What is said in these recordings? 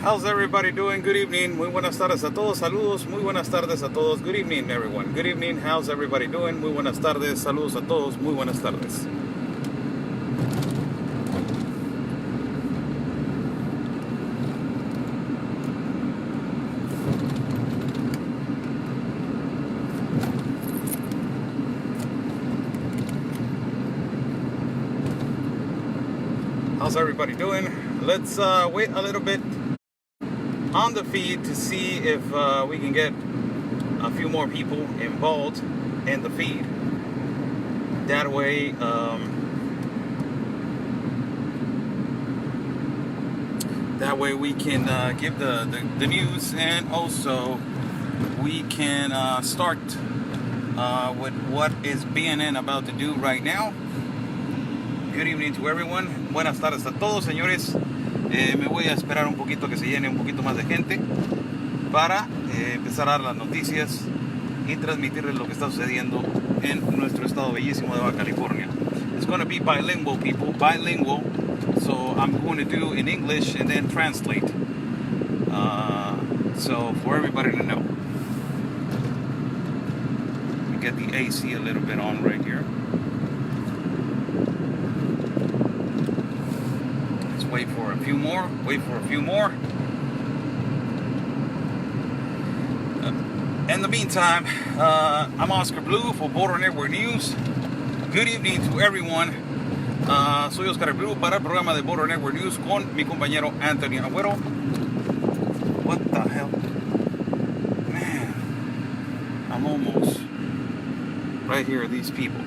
How's everybody doing? Good evening. Muy buenas tardes a todos. Saludos. Muy buenas tardes a todos. Good evening, everyone. Good evening. How's everybody doing? Muy buenas tardes. Saludos a todos. Muy buenas tardes. How's everybody doing? Let's wait a little bit on the feed to see if we can get a few more people involved in the feed. That way, we can give the news, and also we can start with what is BNN about to do right now. Good evening to everyone. Buenas tardes a todos, señores. Me voy a esperar un poquito que se llene un poquito más de gente para empezar a dar las noticias y transmitirles lo que está sucediendo en nuestro estado bellísimo de Baja California. It's going to be bilingual, people, bilingual. So I'm going to do in English and then translate. So for everybody to know. Let me get the AC a little bit on right here. Wait for a few more. In the meantime, I'm Oscar Blue for Border Network News. Good evening to everyone. Soy Oscar Blue para el programa de Border Network News con mi compañero Anthony Agüero. What the hell? Man, I'm almost right here, these people.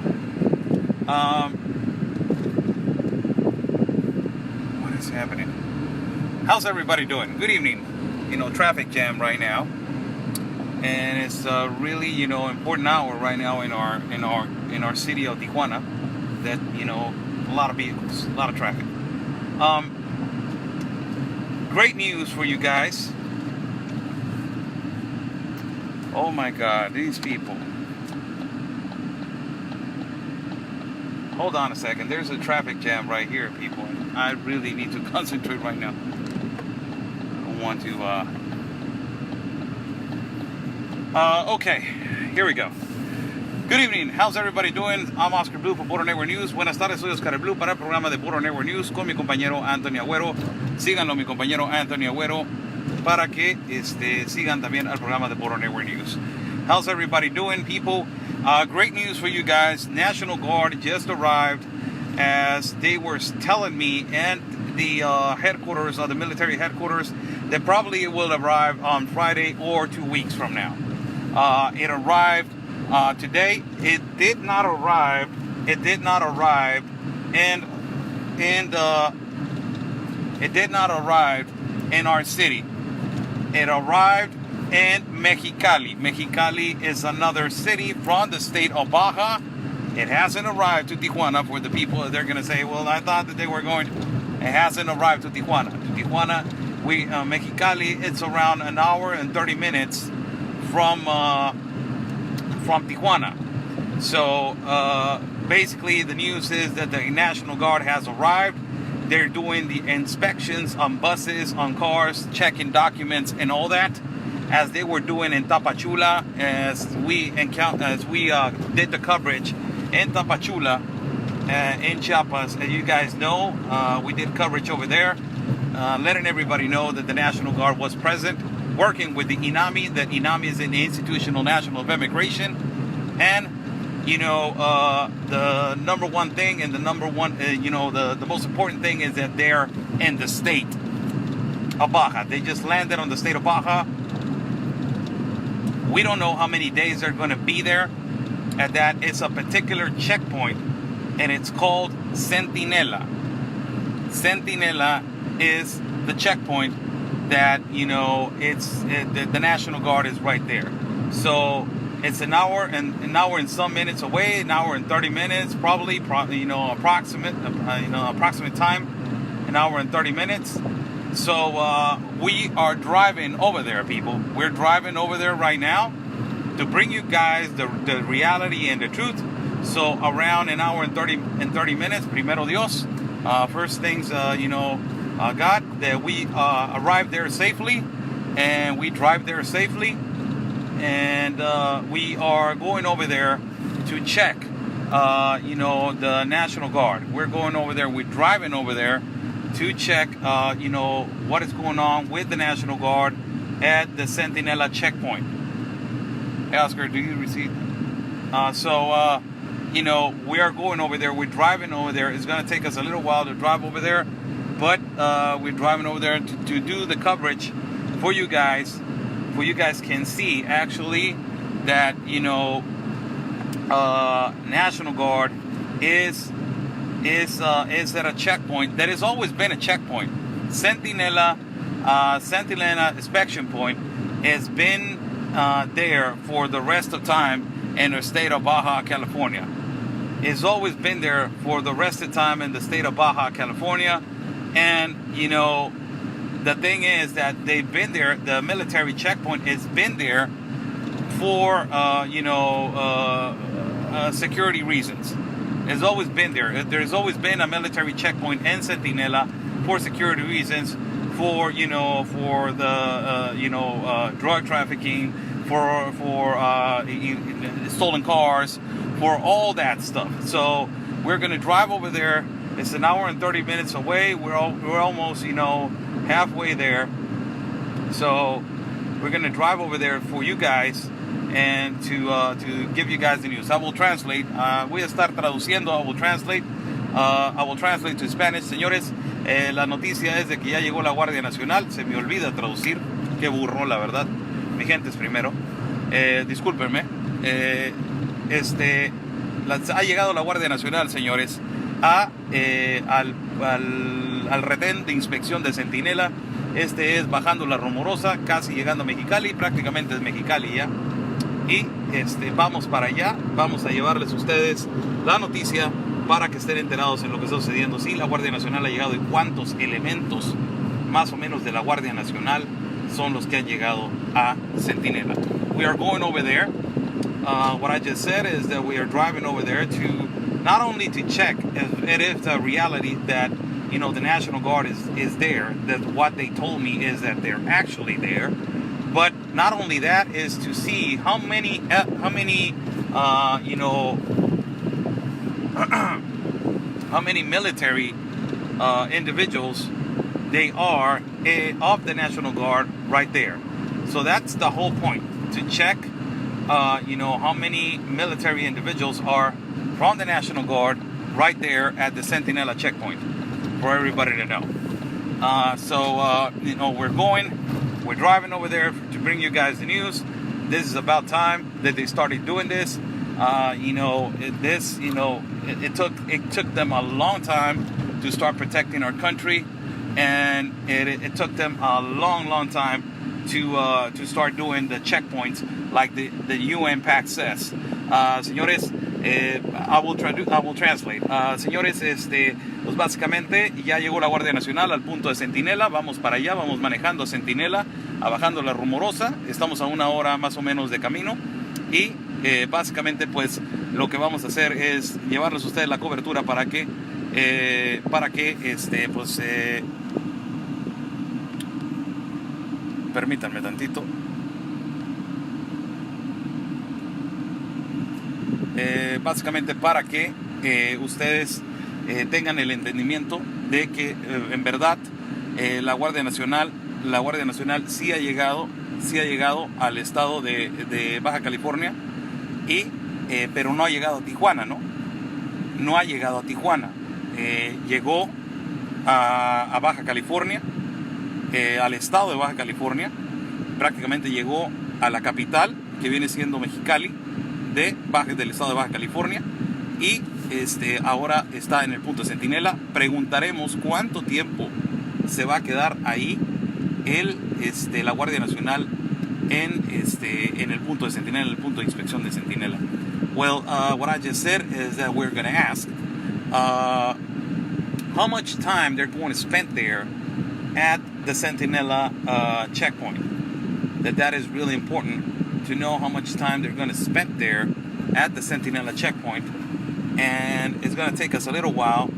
Happening. How's everybody doing? Good evening. Traffic jam right now, and it's really important hour right now in our city of Tijuana. That a lot of vehicles, a lot of traffic. Great news for you guys. Oh my God, these people. Hold on a second. There's a traffic jam right here, people. I really need to concentrate right now. I don't want to. Okay, here we go. Good evening. How's everybody doing? I'm Oscar Blue for Border Network News. Buenas tardes, soy Oscar Blue para el programa de Border Network News con mi compañero Anthony Agüero. Síganlo, mi compañero Anthony Agüero, para que sigan también al programa de Border Network News. How's everybody doing, people? Great news for you guys. National Guard just arrived, as they were telling me, and the headquarters of the military headquarters, that probably will arrive on Friday or 2 weeks from now. It arrived today. It did not arrive in our city. It arrived in Mexicali. Mexicali is another city from the state of Baja. It hasn't arrived to Tijuana. For the people, they're going to say, well, I thought that they were going. It hasn't arrived to Tijuana. Mexicali, it's around an hour and 30 minutes from Tijuana. So basically, the news is that the National Guard has arrived. They're doing the inspections on buses, on cars, checking documents and all that, as they were doing in Tapachula, as we did the coverage in Tapachula, in Chiapas. As you guys know, we did coverage over there, letting everybody know that the National Guard was present, working with the INAMI. That INAMI is an Institutional National of Immigration, and the number one thing, and the most important thing is that they're in the state of Baja. They just landed on the state of Baja. We don't know how many days they're going to be there. At that, it's a particular checkpoint, and it's called Centinela. Centinela is the checkpoint that the National Guard is right there. So it's an hour and some minutes away, an hour and 30 minutes, probably, approximate time, an hour and 30 minutes. So we are driving over there, people. We're driving over there right now to bring you guys the reality and the truth. So around an hour and 30 minutes, primero Dios. First things, God, that we arrive there safely, and we drive there safely, and we are going over there to check, the National Guard. We're going over there. We're driving over there to check, what is going on with the National Guard at the Centinela checkpoint. Hey, Oscar, do you receive? We are going over there. We're driving over there. It's going to take us a little while to drive over there, but we're driving over there to do the coverage for you guys. For you guys can see actually that National Guard is at a checkpoint that has always been a checkpoint. Centinela inspection point has been there for the rest of time in the state of Baja California. It's always been there for the rest of time in the state of Baja California. And the thing is that they've been there, the military checkpoint has been there for security reasons. It's always been there. There's always been a military checkpoint in Centinela for security reasons, for the drug trafficking, for stolen cars, for all that stuff. So we're gonna drive over there. It's an hour and 30 minutes away. We're almost halfway there. So we're gonna drive over there for you guys and to give you guys the news. I will translate. Voy a estar traduciendo. I will translate. To Spanish. Señores, la noticia es de que ya llegó la Guardia Nacional. Se me olvida traducir. Qué burro, la verdad. Mi gente es primero. Discúlpenme. Ha llegado la Guardia Nacional, señores, al retén de inspección de Centinela. Este es bajando la Rumorosa, casi llegando a Mexicali. Prácticamente es Mexicali ya. Y vamos para allá. Vamos a llevarles a ustedes la noticia para que estén enterados en lo que está sucediendo. Sí, la Guardia Nacional ha llegado y cuántos elementos más o menos de la Guardia Nacional son los que han llegado a Centinela. We are going over there. What I just said is that we are driving over there to not only to check if it is a reality that the National Guard is there. That what they told me is that they're actually there. But not only that is to see how many military individuals they are of the National Guard right there. So that's the whole point, to check how many military individuals are from the National Guard right there at the Centinela checkpoint, for everybody to know. We're driving over there to bring you guys the news. This is about time that they started doing this. It took them a long time to start protecting our country, and it took them a long time to start doing the checkpoints like the UN Pact says. Señores, I will translate. Señores, pues básicamente ya llegó la Guardia Nacional al punto de Centinela. Vamos para allá, vamos manejando a Centinela, bajando la Rumorosa. Estamos a 1 hora más o menos de camino. Y básicamente pues lo que vamos a hacer es llevarles a ustedes la cobertura para que permítanme tantito. Básicamente para que ustedes tengan el entendimiento de que en verdad la Guardia Nacional sí ha llegado al estado de Baja California, pero no ha llegado a Tijuana, no ha llegado a Tijuana. Llegó a Baja California, al estado de Baja California. Prácticamente llegó a la capital, que viene siendo Mexicali, del estado de Baja California, y ahora está en el punto de Centinela. Preguntaremos cuánto tiempo se va a quedar ahí la Guardia Nacional en el punto de Centinela, en el punto de inspección de Centinela. Well, what I just said is that we're going to ask how much time they're going to spend there at the Centinela checkpoint. That is really important to know how much time they're going to spend there at the Centinela checkpoint. And it's going to take us a little while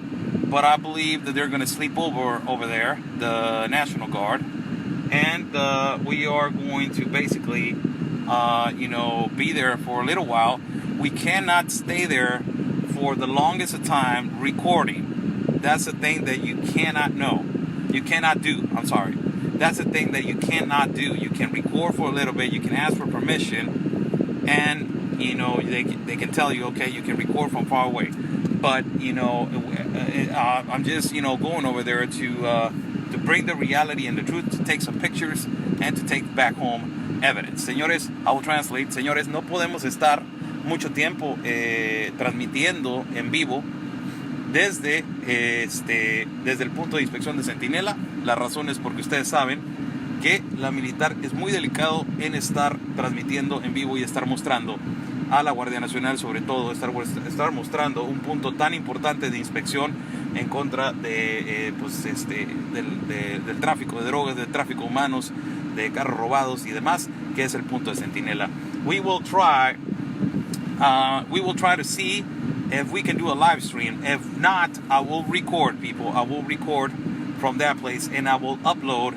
but I believe that they're going to sleep over there, the National Guard, and we are going to basically, be there for a little while. We cannot stay there for the longest of time recording. That's the thing that you cannot do. That's the thing that you cannot do. You can record for a little bit. You can ask for permission, and they can tell you, okay, you can record from far away. But I'm just going over there to bring the reality and the truth, to take some pictures and to take back home evidence. Señores, I will translate. Señores, no podemos estar mucho tiempo transmitiendo en vivo desde el punto de inspección de Centinela. La razón es porque ustedes saben que la militar es muy delicado en estar transmitiendo en vivo y estar mostrando a la Guardia Nacional, sobre todo estar mostrando un punto tan importante de inspección en contra de del tráfico de drogas, del tráfico de humanos, de carros robados y demás, que es el punto de Centinela. We will try to see if we can do a live stream. If not, I will record, people. I will record from that place, and I will upload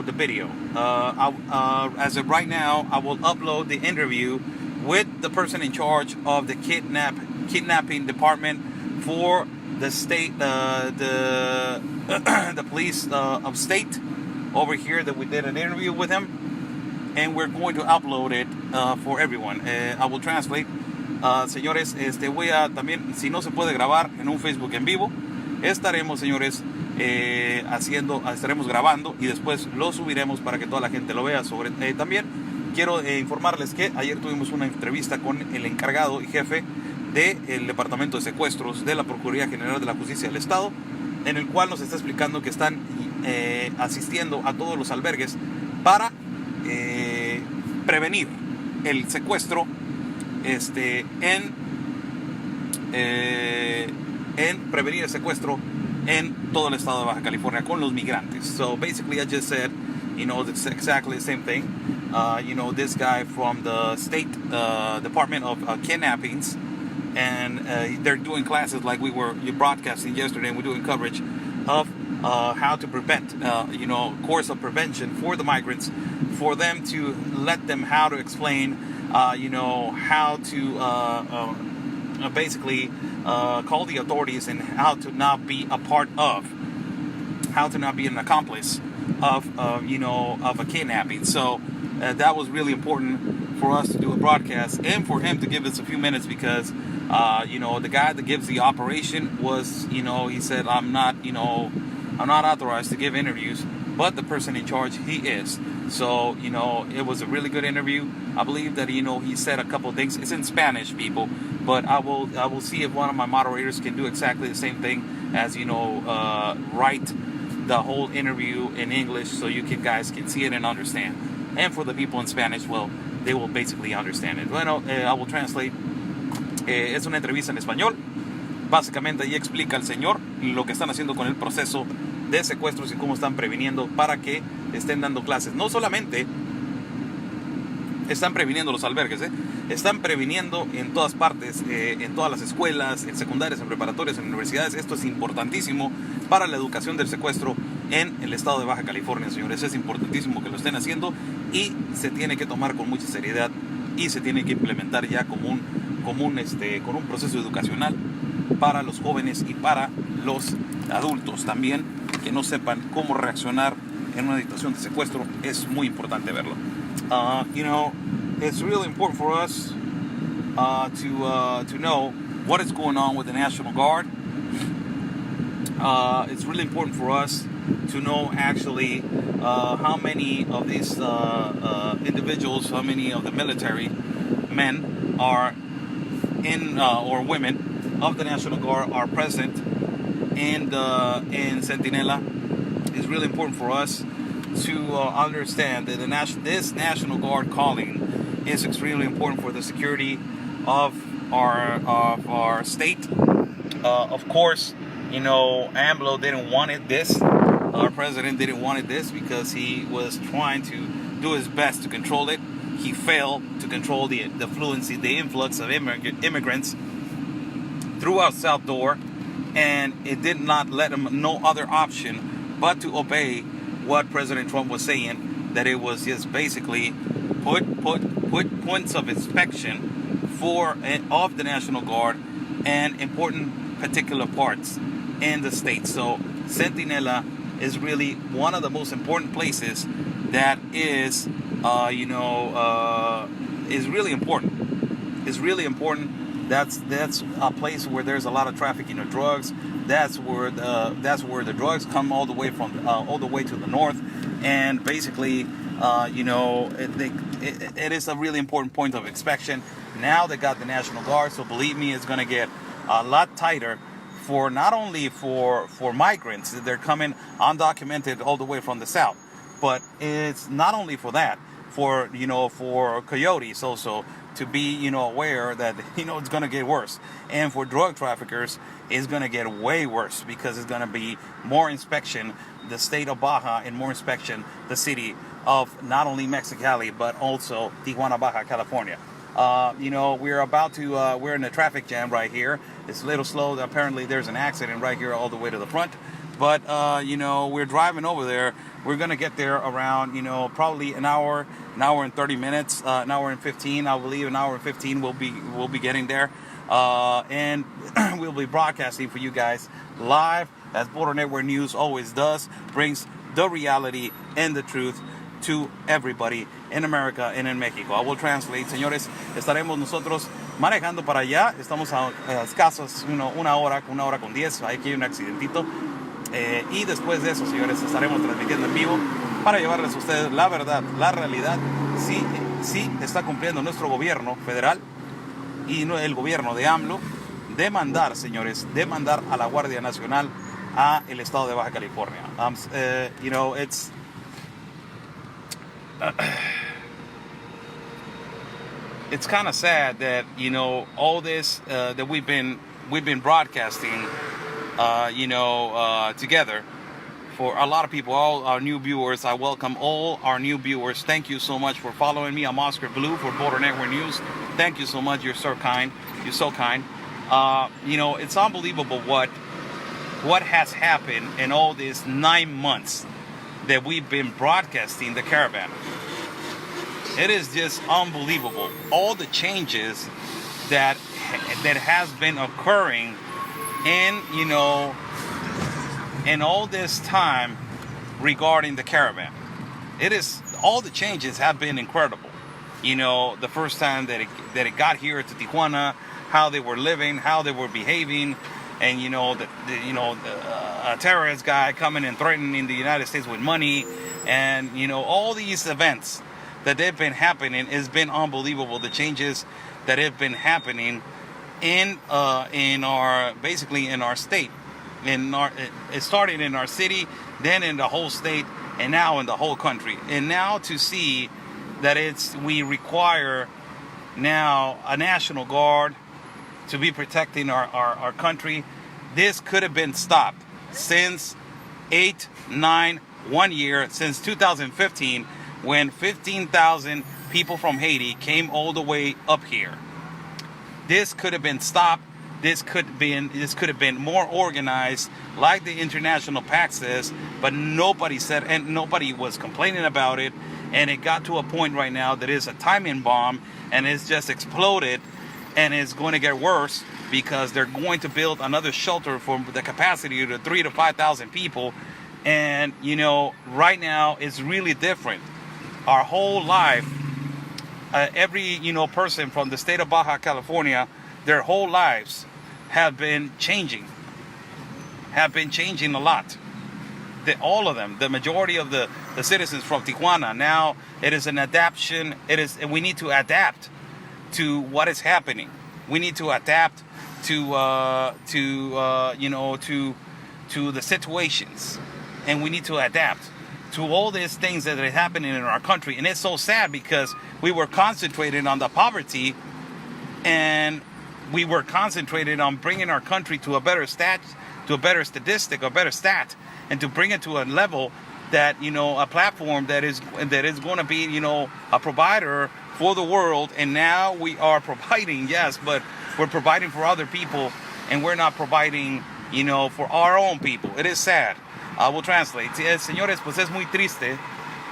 the video. As of right now, I will upload the interview with the person in charge of the kidnapping department for the state, the police of state over here, that we did an interview with him, and we're going to upload it for everyone. I will translate. Señores, voy a también, si no se puede grabar en un Facebook en vivo, estaremos, señores, estaremos grabando y después lo subiremos para que toda la gente lo vea. También quiero informarles que ayer tuvimos una entrevista con el encargado y jefe del Departamento de Secuestros de la Procuraduría General de la Justicia del Estado, en el cual nos está explicando que están asistiendo a todos los albergues para prevenir el secuestro prevenir el secuestro en todo el estado de Baja California con los migrantes. So basically I just said, it's exactly the same thing. This guy from the State Department of Kidnappings, and they're doing classes like we were broadcasting yesterday, and we're doing coverage of how to prevent, course of prevention for the migrants, for them to let them how to explain, how to basically call the authorities, and how to not be an accomplice of a kidnapping. So that was really important for us to do a broadcast, and for him to give us a few minutes, because the guy that gives the operation was, he said, I'm not authorized to give interviews, but the person in charge, he is. So, it was a really good interview. I believe that, he said a couple of things. It's in Spanish, people, but I will see if one of my moderators can do exactly the same thing as, write the whole interview in English, so you guys can see it and understand. And for the people in Spanish, well, they will basically understand it. Bueno, I will translate. Es una entrevista en español. Básicamente ahí explica el señor lo que están haciendo con el proceso de secuestros y cómo están previniendo para que estén dando clases. No solamente están previniendo los albergues, están previniendo en todas partes, en todas las escuelas, en secundarias, en preparatorias, en universidades. Esto es importantísimo para la educación del secuestro en el estado de Baja California, señores. Es importantísimo que lo estén haciendo y se tiene que tomar con mucha seriedad y se tiene que implementar ya con un proceso educacional para los jóvenes y para los adultos también, que no sepan cómo reaccionar en una situación de secuestro. Es muy importante verlo. It's really important for us to know what is going on with the National Guard. It's really important for us to know actually how many of these individuals, how many of the military men are or women of the National Guard are present in Centinela. It's really important for us to understand that this National Guard calling is extremely important for the security of our state. Of course, AMLO didn't want this. Our president didn't want this because he was trying to do his best to control it. He failed to control the influx of immigrants throughout South Door, and it did not let them no other option but to obey what President Trump was saying, that it was just basically put points of inspection of the National Guard and important particular parts in the state. So Centinela is really one of the most important places that is is really important. It's really important. That's a place where there's a lot of trafficking of drugs. That's where the drugs come all the way to the north, and basically, it is a really important point of inspection. Now they got the National Guard, so believe me, it's going to get a lot tighter for not only for migrants. They're coming undocumented all the way from the south, but it's not only for that, for coyotes also, to be aware that it's going to get worse, and for drug traffickers it's going to get way worse, because it's going to be more inspection the state of Baja, and more inspection the city of not only Mexicali but also Tijuana, Baja California. We're in a traffic jam right here. It's a little slow. Apparently there's an accident right here all the way to the front, but we're driving over there. We're gonna get there around probably an hour and 30 minutes, an hour and 15, I believe. An hour and 15 we'll be getting there, and we'll be broadcasting for you guys live, as Border Network News always does, brings the reality and the truth to everybody in America and in Mexico. I will translate. Señores, estaremos nosotros manejando para allá. Estamos a escasos una hora con 10. Aquí hay un accidentito. Y después de eso, señores, estaremos transmitiendo en vivo para llevarles a ustedes la verdad, la realidad. Sí está cumpliendo nuestro gobierno federal y el gobierno de AMLO demandar, señores, demandar a la Guardia Nacional a el estado de Baja California. It's kind of sad that all this that we've been broadcasting together. For a lot of people, all our new viewers, I welcome all our new viewers. Thank you so much for following me. I'm Oscar Blue for Border Network News. Thank you so much. You're so kind. You're so kind. It's unbelievable what has happened in all these 9 months that we've been broadcasting the caravan. It is just unbelievable. All the changes that has been occurring in all this time regarding the caravan. All the changes have been incredible. The first time that it got here to Tijuana, how they were living, how they were behaving, and a terrorist guy coming and threatening the United States with money, and all these events that have been happening has been unbelievable. The changes that have been happening in our state, it started in our city, then in the whole state, and now in the whole country. And now to see that we require now a National Guard to be protecting our country. This could have been stopped since 1 year, since 2015, when 15,000 people from Haiti came all the way up here. This could have been stopped. This could have been more organized, like the International Pact says, but nobody said, and nobody was complaining about it. And it got to a point right now that it's a timing bomb, and it's just exploded, and it's going to get worse, because they're going to build another shelter for the capacity of 3,000 to 5,000 people. And right now it's really different. Our whole life, every person from the state of Baja California, their whole lives have been changing a lot. All of them, the majority of the citizens from Tijuana, now it is an adaptation. We need to adapt to what is happening. We need to adapt to the situations, and we need to adapt to all these things that are happening in our country. And it's so sad, because we were concentrated on the poverty, and we were concentrated on bringing our country to a better stat, to a better statistic, a better stat, and to bring it to a level that a platform that is going to be a provider for the world. And now we are providing, yes, but we're providing for other people, and we're not providing you know, for our own people. It is sad. I will translate. Señores, pues es muy triste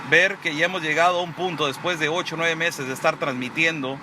ver que ya hemos llegado a un punto después de 8 o 9 meses de estar transmitiendo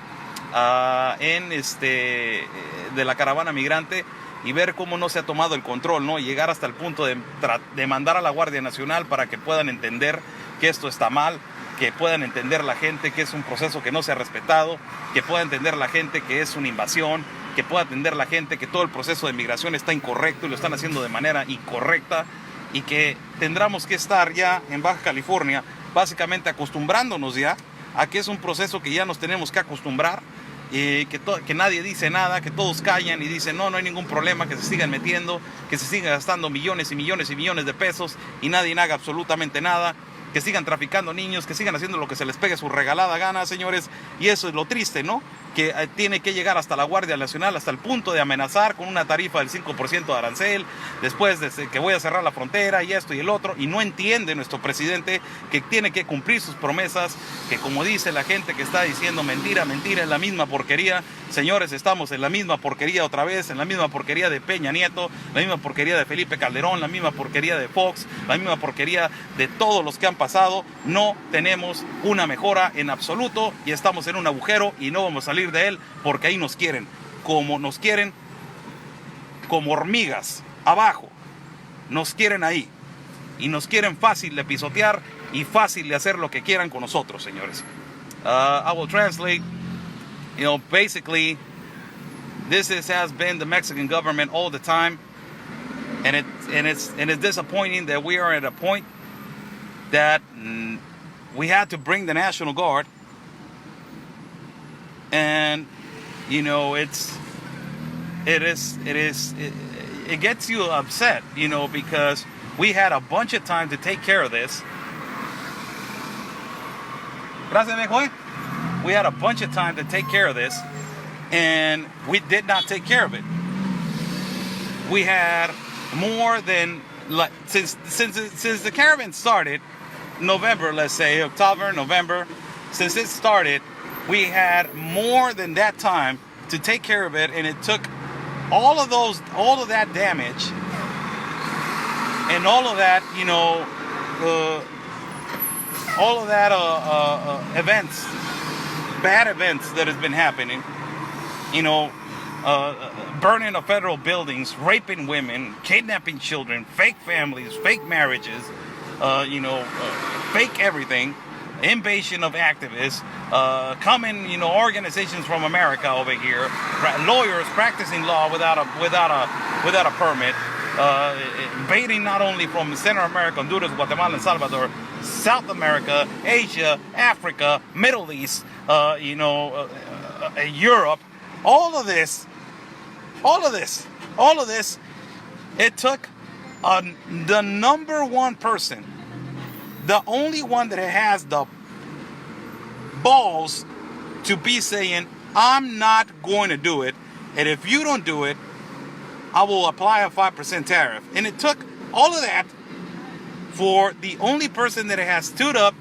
de la caravana migrante y ver cómo no se ha tomado el control, ¿no? Y llegar hasta el punto de mandar a la Guardia Nacional para que puedan entender que esto está mal, que puedan entender la gente que es un proceso que no se ha respetado, que pueda entender la gente que es una invasión, que pueda entender la gente que todo el proceso de migración está incorrecto y lo están haciendo de manera incorrecta, y que tendremos que estar ya en Baja California básicamente acostumbrándonos ya a que es un proceso que ya nos tenemos que acostumbrar, que nadie dice nada, que todos callan y dicen no hay ningún problema, que se sigan metiendo, que se sigan gastando millones y millones y millones de pesos y nadie haga absolutamente nada, que sigan traficando niños, que sigan haciendo lo que se les pegue su regalada gana, señores. Y eso es lo triste, ¿no? Que tiene que llegar hasta la Guardia Nacional, hasta el punto de amenazar con una tarifa del 5% de arancel, después de que voy a cerrar la frontera y esto y el otro, y no entiende nuestro presidente que tiene que cumplir sus promesas, que como dice la gente que está diciendo mentira, mentira, es la misma porquería. Señores, estamos en la misma porquería otra vez, en la misma porquería de Peña Nieto, la misma porquería de Felipe Calderón, la misma porquería de Fox, la misma porquería de todos los que han pasado. No tenemos una mejora en absoluto y estamos en un agujero y no vamos a salir de él porque ahí nos quieren como hormigas abajo, nos quieren ahí y nos quieren fácil de pisotear y fácil de hacer lo que quieran con nosotros, señores. I will translate. You know, basically, has been the Mexican government all the time, and it's disappointing that we are at a point that we had to bring the National Guard, and you know, it gets you upset, you know, because we had a bunch of time to take care of this. Gracias, mijo. We had a bunch of time to take care of this, and we did not take care of it. We had more than, like, since the caravan started, November, let's say, October, November, since it started, we had more than that time to take care of it, and it took all of that damage, and all of that, you know, all of that events, bad events that has been happening, you know, burning of federal buildings, raping women, kidnapping children, fake families, fake marriages, you know, fake everything, invasion of activists, coming, you know, organizations from America over here, lawyers practicing law without a permit, invading not only from Central America, Honduras, Guatemala, and Salvador, South America, Asia, Africa, Middle East, you know, Europe, all of this, it took the number one person, the only one that has the balls to be saying, I'm not going to do it, and if you don't do it, I will apply a 5% tariff. And it took all of that for the only person that has stood up,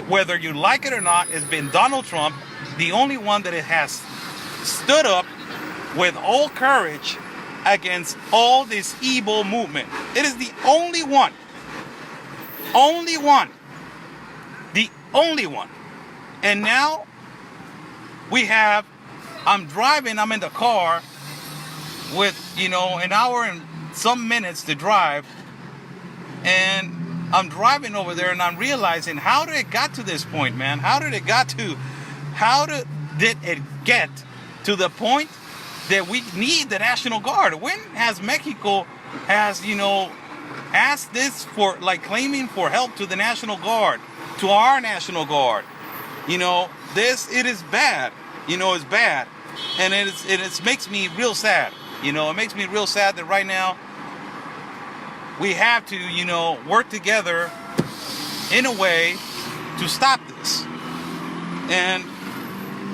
whether you like it or not, has been Donald Trump, the only one that has stood up with all courage against all this evil movement. It is the only one. The only one. And now I'm in the car with, you know, an hour and some minutes to drive, and I'm driving over there and I'm realizing, how did it get to this point, man? How did it get to the point that we need the National Guard? When has Mexico you know, asked this for, like, claiming for help to the National Guard, to our National Guard? You know, it is bad. You know, it's bad. And it makes me real sad. You know, it makes me real sad that right now we have to, you know, work together in a way to stop this. And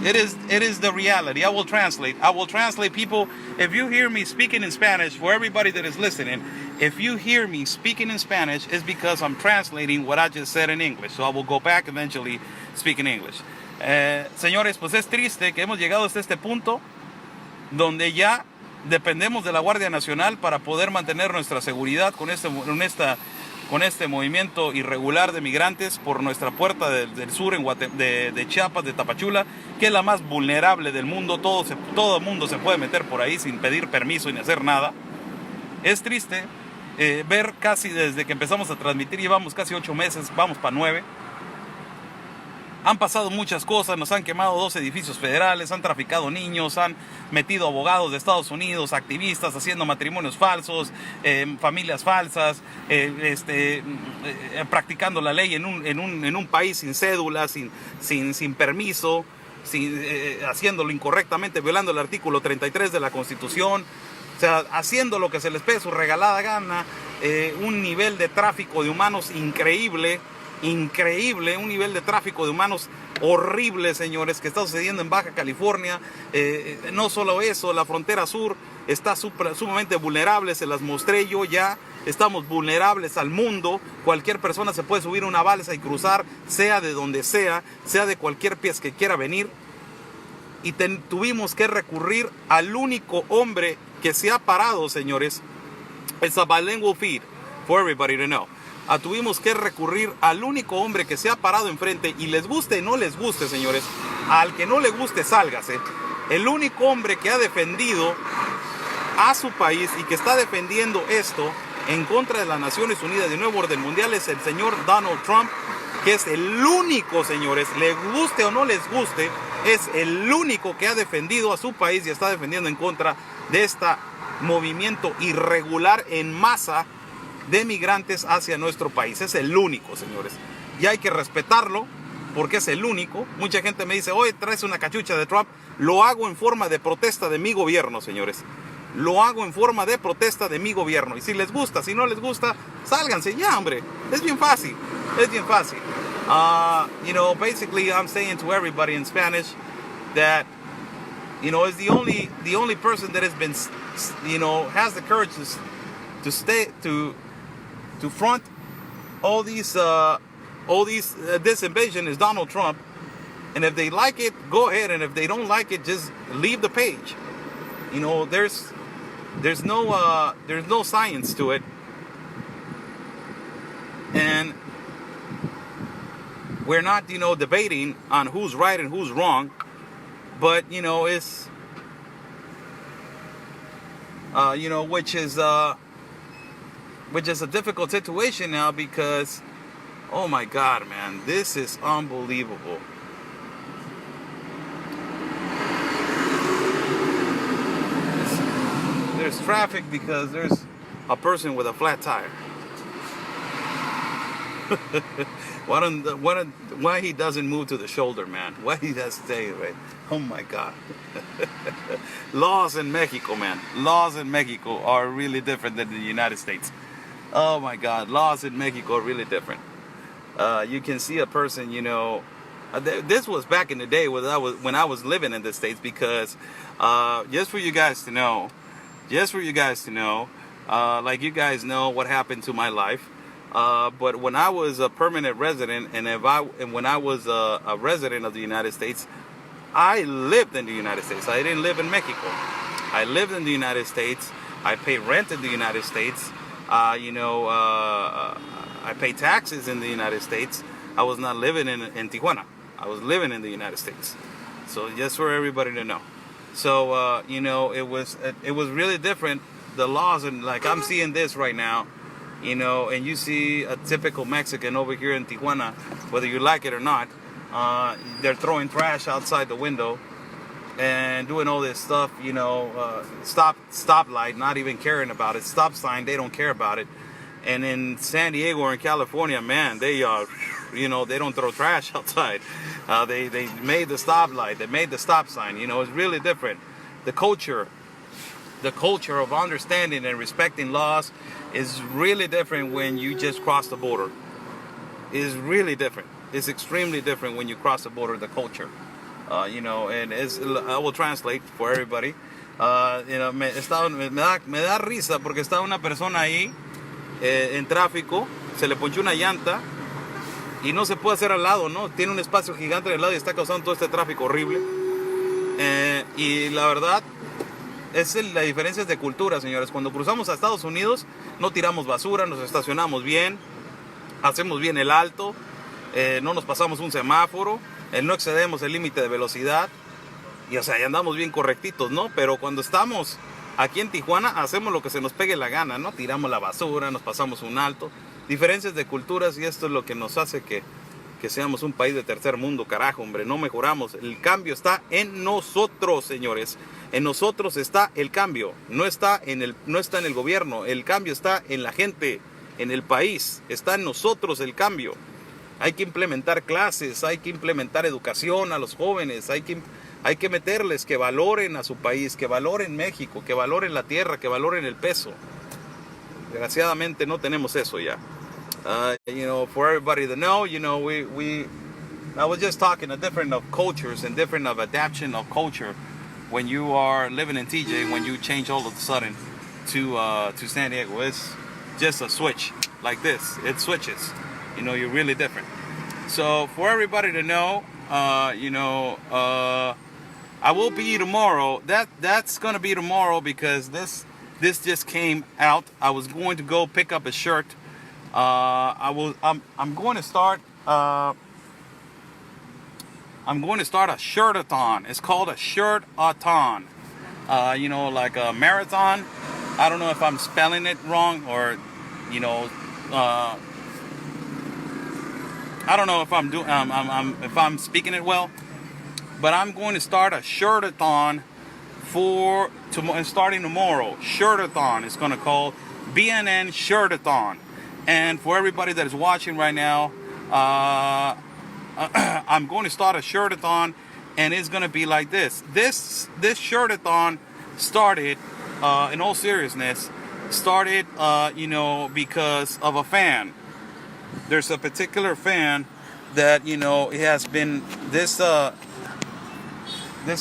it is the reality. I will translate, people. If you hear me speaking in Spanish, for everybody that is listening, if you hear me speaking in Spanish, it's because I'm translating what I just said in English. So I will go back eventually speaking English. Señores, pues es triste que hemos llegado hasta este punto donde ya dependemos de la Guardia Nacional para poder mantener nuestra seguridad con este movimiento irregular de migrantes por nuestra puerta del sur de Chiapas, de Tapachula, que es la más vulnerable del mundo. Todo el mundo se puede meter por ahí sin pedir permiso ni hacer nada. Es triste ver casi desde que empezamos a transmitir, llevamos casi 8 meses, vamos para 9. Han pasado muchas cosas, nos han quemado 2 edificios federales, han traficado niños, han metido abogados de Estados Unidos, activistas haciendo matrimonios falsos, familias falsas, practicando la ley en un país sin cédula, sin permiso, haciéndolo incorrectamente, violando el artículo 33 de la Constitución, o sea, haciendo lo que se les pide su regalada gana, un nivel de tráfico de humanos increíble, un nivel de tráfico de humanos horrible, señores, que está sucediendo en Baja California. No solo eso, la frontera sur está sumamente vulnerable, se las mostré yo ya. Estamos vulnerables al mundo. Cualquier persona se puede subir a una balsa y cruzar, sea de donde sea de cualquier país que quiera venir. Y tuvimos que recurrir al único hombre que se ha parado, señores. It's a bilingual feed for everybody to know. Tuvimos que recurrir al único hombre que se ha parado enfrente, y les guste o no les guste, señores, al que no le guste, sálgase. El único hombre que ha defendido a su país y que está defendiendo esto en contra de las Naciones Unidas de Nuevo Orden Mundial es el señor Donald Trump, que es el único, señores, les guste o no les guste, es el único que ha defendido a su país y está defendiendo en contra de este movimiento irregular en masa de migrantes hacia nuestro país. Es el único, señores, y hay que respetarlo porque es el único. Mucha gente me dice, oye, traes una cachucha de Trump. Lo hago en forma de protesta de mi gobierno, señores. Lo hago en forma de protesta de mi gobierno. Y si les gusta, si no les gusta, sálganse ya, hombre. Es bien fácil. Es bien fácil. You know, basically I'm saying to everybody in Spanish that, you know, is the only person that has been, you know, has the courage to front all these this invasion is Donald Trump. And if they like it, go ahead, and if they don't like it, just leave the page. You know, there's no science to it, and we're not, you know, debating on who's right and who's wrong, but you know, it's you know, which is a difficult situation now because, oh my God, man, this is unbelievable. There's traffic because there's a person with a flat tire. Why he doesn't move to the shoulder, man? Why he has to stay right? Oh my God. Laws in Mexico, man. Laws in Mexico are really different than the United States. Oh my God, laws in Mexico are really different. You can see a person, you know. This was back in the day when I was living in the States, because just for you guys to know, like you guys know what happened to my life. But when I was a permanent resident, and when I was a resident of the United States, I lived in the United States. I didn't live in Mexico. I lived in the United States. I pay rent in the United States. You know, I pay taxes in the United States. I was not living in Tijuana. I was living in the United States. So just for everybody to know. So you know, it was really different. The laws, and like I'm seeing this right now, you know, and you see a typical Mexican over here in Tijuana, whether you like it or not, they're throwing trash outside the window and doing all this stuff, you know, stoplight, not even caring about it, stop sign, they don't care about it. And in San Diego or in California, man, they you know, they don't throw trash outside. They made the stoplight, they made the stop sign, you know. It's really different. The culture of understanding and respecting laws is really different when you just cross the border. It's really different. It's extremely different when you cross the border, the culture. You know, and I will translate for everybody. You know, me da risa porque está una persona ahí en tráfico, se le ponchó una llanta y no se puede hacer al lado, ¿no? Tiene un espacio gigante al lado y está causando todo este tráfico horrible. Y la verdad, la diferencia de cultura, señores. Cuando cruzamos a Estados Unidos, no tiramos basura, nos estacionamos bien, hacemos bien el alto, no nos pasamos un semáforo, no excedemos el límite de velocidad, y o sea, ya andamos bien correctitos, ¿no? Pero cuando estamos aquí en Tijuana, hacemos lo que se nos pegue la gana, ¿no? Tiramos la basura, nos pasamos un alto. Diferencias de culturas, y esto es lo que nos hace que seamos un país de tercer mundo, carajo, hombre, no mejoramos. El cambio está en nosotros, señores. En nosotros está el cambio, no está en el gobierno. El cambio está en la gente, en el país. Está en nosotros el cambio. Hay que implementar clases, hay que implementar educación a los jóvenes, hay que meterles que valoren a su país, que valoren México, que valoren la tierra, que valoren el peso. Desgraciadamente no tenemos eso ya. For everybody to know, I was just talking a different of cultures and different of adaptation of culture when you are living in TJ, when you change all of a sudden to San Diego. It's just a switch like this. It switches. You're really different. So for everybody to know, I will be tomorrow. That's gonna be tomorrow because this just came out. I was going to go pick up a shirt. I'm going to start. I'm going to start a shirtathon. It's called a shirtathon. Like a marathon. I don't know if I'm spelling it wrong or, I don't know if I'm doing. If I'm speaking it well. But I'm going to start a shirtathon starting tomorrow. Shirtathon. It's going to call BNN Shirtathon. And for everybody that is watching right now, I'm going to start a shirtathon, and it's going to be like this. This shirtathon started, in all seriousness, because of a fan. There's a particular fan that it has been this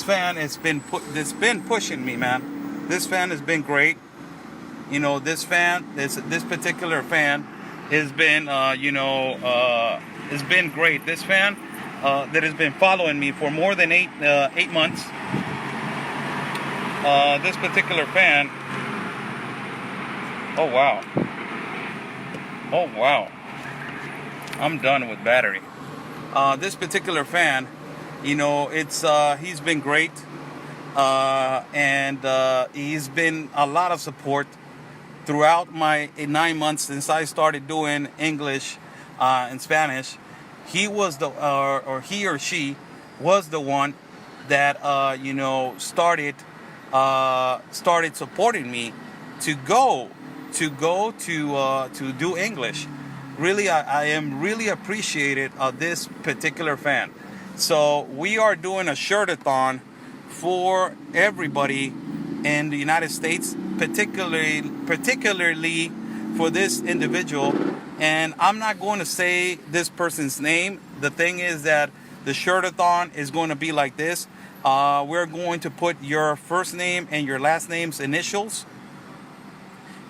fan has been pushing me, man. This fan has been great. This particular fan has been, has been great. This fan that has been following me for more than 8 months. This particular fan. Oh wow. I'm done with battery. This particular fan, he's been great, and he's been a lot of support throughout my 9 months since I started doing English and Spanish. He was he or she was the one that started supporting me to do English. Really, I am really appreciated of this particular fan. So we are doing a shirtathon for everybody in the United States, particularly for this individual. And I'm not going to say this person's name. The thing is that the shirtathon is going to be like this. We're going to put your first name and your last name's initials.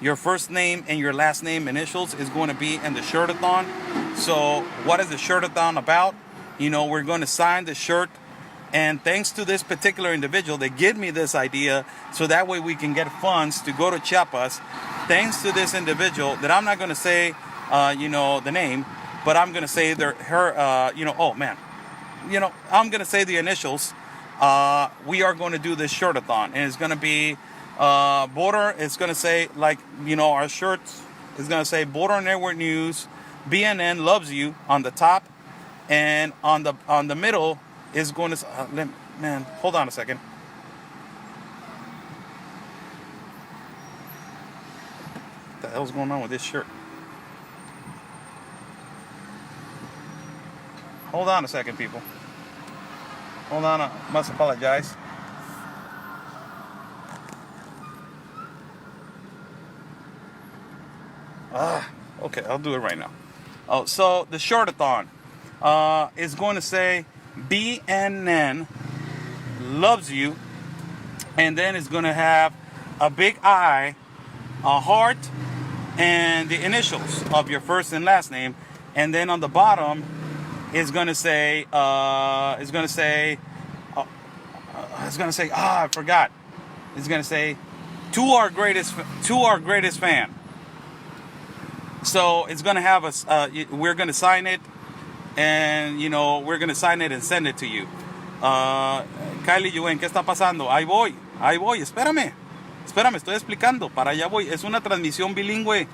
Your first name and your last name initials is going to be in the shirtathon. So what is the shirtathon about? We're going to sign the shirt. And thanks to this particular individual, they give me this idea so that way we can get funds to go to Chiapas. Thanks to this individual that I'm not going to say, the name, but I'm going to say I'm going to say the initials. We are going to do this shirtathon, and it's going to be border. It's going to say our shirts is going to say Border Network News, BNN loves you on the top, and on the middle is going to man. Hold on a second. What the hell's going on with this shirt? Hold on a second, people. Hold on. I must apologize. Okay, I'll do it right now. Oh, so the shirtathon is going to say BNN loves you, and then it's going to have a big I, a heart, and the initials of your first and last name, and then on the bottom is going to say I forgot. It's gonna say, to our greatest fan. So it's gonna have us. We're gonna sign it, and we're gonna sign it and send it to you. Kylie Yuen, ¿qué está pasando? Ahí voy, espérame, estoy explicando, para allá voy. Es una transmisión bilingüe,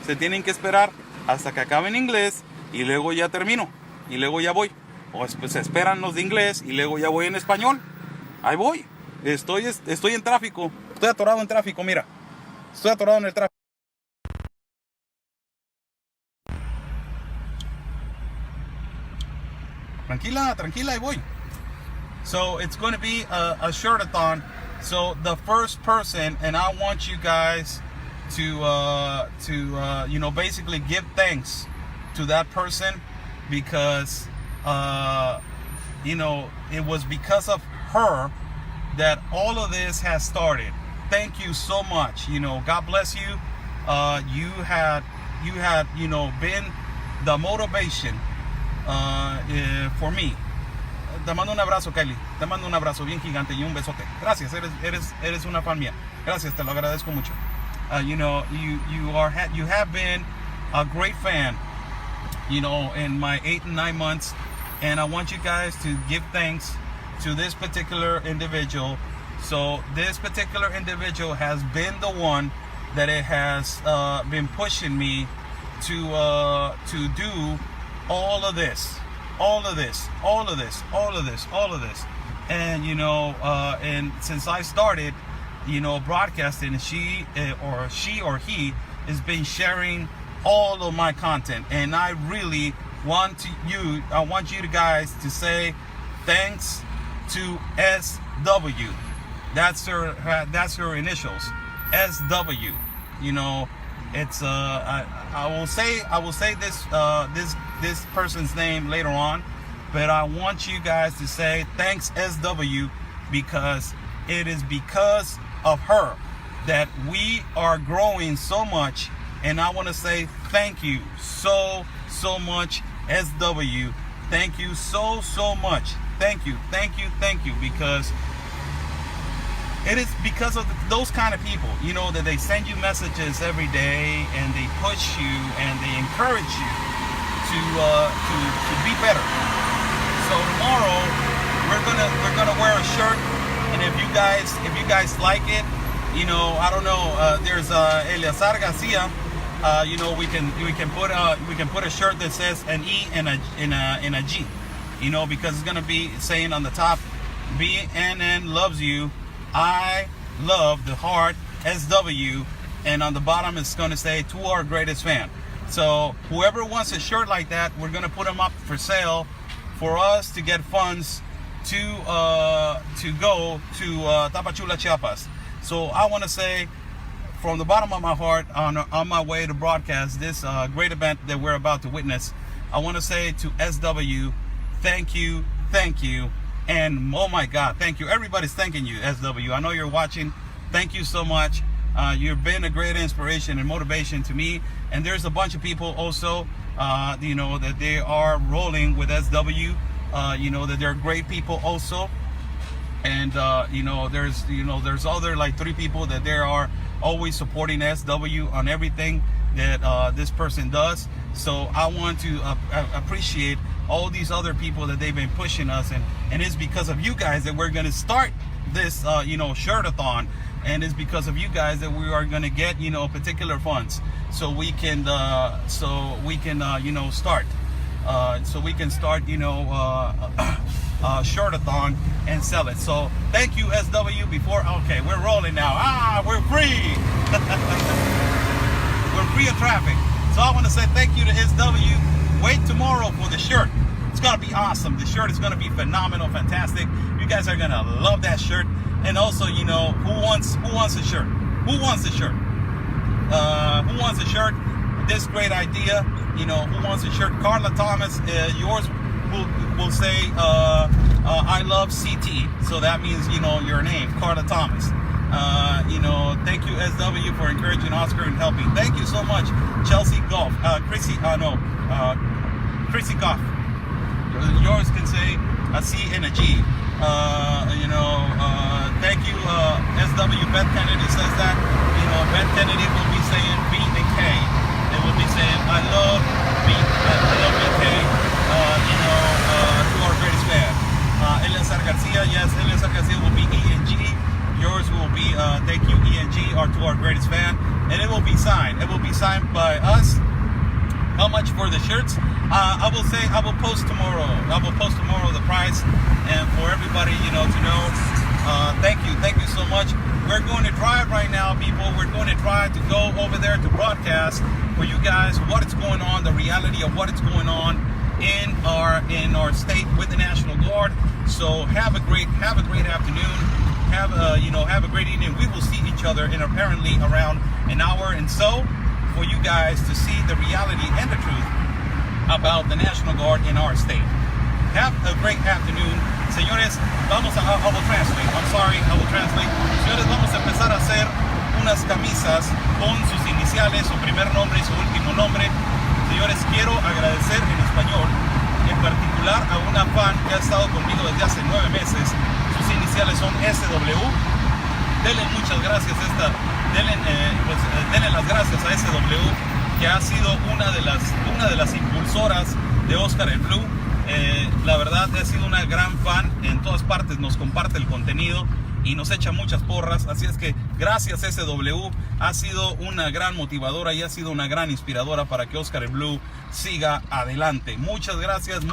se tienen que esperar hasta que acabe en inglés y luego ya termino, y luego ya voy. Pues esperan los de inglés y luego ya voy en español. Ahí voy, estoy en tráfico, estoy atorado en tráfico, mira, estoy atorado en el tráfico. Tranquila, ahí voy. So it's going to be a shirt-a-thon. So the first person, and I want you guys to basically give thanks to that person, because it was because of her that all of this has started. Thank you so much. God bless you. You had been the motivation for me. Te mando un abrazo, Kylie. Te mando un abrazo bien gigante y un besote. Gracias, eres una fan mía. Gracias, te lo agradezco mucho. You have been a great fan, in my 8 and 9 months, and I want you guys to give thanks to this particular individual. So this particular individual has been the one that it has been pushing me to do all of this, and and since I started, broadcasting, she or he has been sharing all of my content, and I really want you guys to say thanks to SW. That's her initials, SW. It's I will say this person's name later on, but I want you guys to say thanks SW, because it is because of her that we are growing so much, and I want to say thank you so much SW. Thank you so much. Thank you, because it is because of those kind of people, that they send you messages every day, and they push you and they encourage you to be better. So tomorrow we're gonna wear a shirt, and if you guys like it, I don't know. There's Eleazar Garcia. We can put a shirt that says an E and a G, because it's gonna be saying on the top, BNN loves you. I love the heart SW, and on the bottom it's going to say to our greatest fan. So whoever wants a shirt like that, we're going to put them up for sale for us to get funds to go to Tapachula, Chiapas. So I want to say from the bottom of my heart, on my way to broadcast this great event that we're about to witness, I want to say to SW, thank you. And oh my God, thank you. Everybody's thanking you, SW. I know you're watching. Thank you so much. You've been a great inspiration and motivation to me. And there's a bunch of people also, that they are rolling with SW. That they're great people also. And there's other like 3 people that they are always supporting SW on everything that this person does. So I want to appreciate all these other people that they've been pushing us, and it's because of you guys that we're going to start this shirt-a-thon, and it's because of you guys that we are going to get particular funds so we can start shirt-a-thon and sell it. So thank you SW. Okay, we're rolling now. We're free. We're free of traffic. So I want to say thank you to SW. Wait tomorrow for the shirt. It's going to be awesome. The shirt is going to be phenomenal, fantastic. You guys are going to love that shirt. And also, who wants a shirt? Who wants a shirt? Who wants a shirt? This great idea. Who wants a shirt? Carla Thomas, yours will say, I love CT. So that means, your name, Carla Thomas. Thank you SW for encouraging Oscar and helping. Thank you so much, Chelsea Golf, Chrissy Goff. Yours can say a C and a G. Thank you, SW Beth Kennedy says that. Beth Kennedy will be saying B and K. They will be saying, I love BK, to our greatest fan. Eleazar Garcia, yes, Eleazar Garcia will be ENG. Yours will be, thank you, ENG, or to our greatest fan. And it will be signed. It will be signed by us. How much for the shirts? I will post tomorrow. I will post tomorrow the price, and for everybody, to know. Thank you so much. We're going to drive right now, people. We're going to try to go over there to broadcast for you guys what is going on, the reality of what is going on in our state with the National Guard. So have a great afternoon. Have a great evening. We will see each other in apparently around an hour and so, for you guys to see the reality and the truth about the National Guard in our state. Have a great afternoon. Señores, I will translate. I'm sorry, I will translate. Señores, vamos a empezar a hacer unas camisas con sus iniciales, su primer nombre y su último nombre. Señores, quiero agradecer en español, en particular a una fan que ha estado conmigo desde hace 9 meses. Sus iniciales son SW. Denle muchas gracias denle las gracias a SW, que ha sido una de las impulsoras de Oscar el Blue. La verdad, ha sido una gran fan. En todas partes nos comparte el contenido y nos echa muchas porras. Así es que gracias, SW. Ha sido una gran motivadora y ha sido una gran inspiradora para que Oscar el Blue siga adelante. Muchas gracias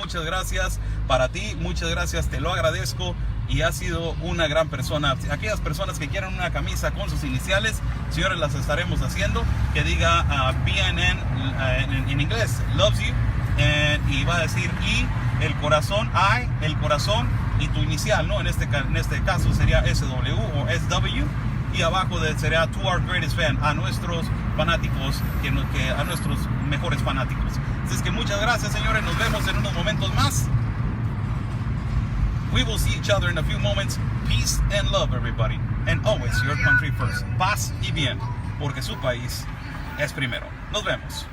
para ti. Muchas gracias, te lo agradezco. Y ha sido una gran persona. Aquellas personas que quieran una camisa con sus iniciales, señores, las estaremos haciendo. Que diga BNN en inglés, loves you. Y va a decir el corazón, el corazón y tu inicial, ¿no? En este caso sería SW o SW. Y abajo sería to our greatest fan, a nuestros fanáticos, a nuestros mejores fanáticos. Así es que muchas gracias, señores. Nos vemos en unos momentos más. We will see each other in a few moments. Peace and love, everybody. And always your country first. Paz y bien, porque su país es primero. Nos vemos.